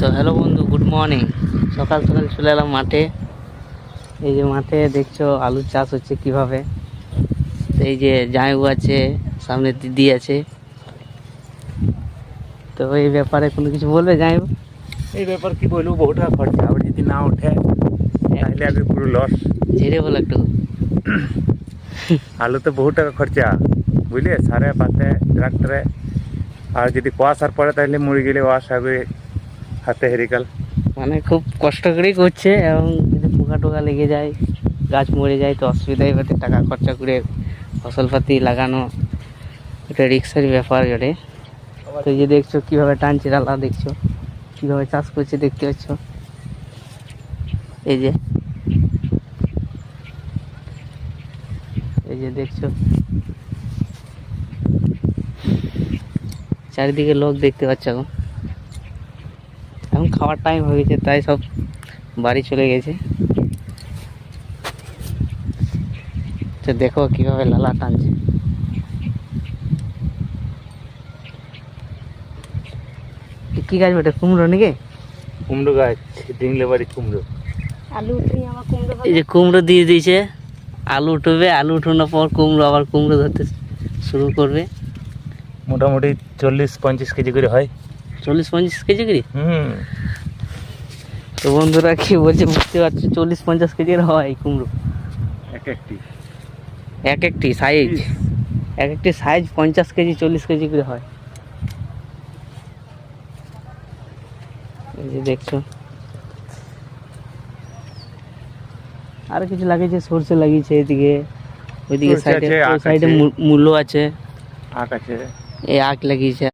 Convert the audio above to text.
তো হ্যালো বন্ধু, good morning. সকাল সকাল চলে এলাম মাঠে। এই যে মাঠে দেখছো আলুর চাষ হচ্ছে কিভাবে। তো এই যে জামাইবু আছে, সামনে দিদি আছে। তো এই ব্যাপারে কোনো কিছু বলবে জামাইবু? এই ব্যাপার কি বলবো, বহু টাকা খরচা, আবার যদি না ওঠে তাহলে আগে পুরো লস। ঝেড়ে বলো একটু। আলুতে বহু টাকা খরচা, বুঝলে, সারে পাতে ট্রাক্টরে। আর যদি কুয়াশার পড়ে তাহলে মরে গেলে ওয়াশ হবে হাতে হেরিকাল। মানে খুব কষ্ট করেই করছে, এবং যদি পোকা টোকা লেগে যায়, গাছ মরে যায়, তো অসুবিধাই হতে টাকা খরচা করে ফসলপাতি লাগানো, এটা রিক্সের ব্যাপার জটে। তো এই যে দেখছো কিভাবে টানছে ডালা, দেখছো কিভাবে চাষ করছে, দেখতে পাচ্ছ। এই যে দেখছো চারিদিকে লোক দেখতে পাচ্ছ। এখন এখন খাওয়ার টাইম হয়ে গেছে, তাই সব বাড়ি চলে গেছে। তো দেখো কিভাবে লালা টানছে। কি গাছ বেটা, কুমড়ো নাকি? কুমড়ো গাছ, ডিংলে বাড়ি কুমড়ো। এই যে কুমড়ো দিয়ে দিয়েছে, আলু উঠবে, আলু উঠানোর পর কুমড়ো, আবার কুমড়ো ধরতে শুরু করবে। মোটামুটি 40-50 কেজি করে হয়। 40-50 কেজি করে। তো বন্ধুরা কি বলছে বুঝতে পারছো, 40-50 কেজির হয় কুমড়ো। এক একটি সাইজ, এক একটি সাইজ 50 কেজি 40 কেজি করে হয়। এই যে দেখছো আর কিছু লাগিয়েছে, সরষে লাগিয়েছে এদিকে, ওইদিকে সাইডে, ওই সাইডে মূল্য আছে, আখ আছে, এই আখ লাগিয়েছে।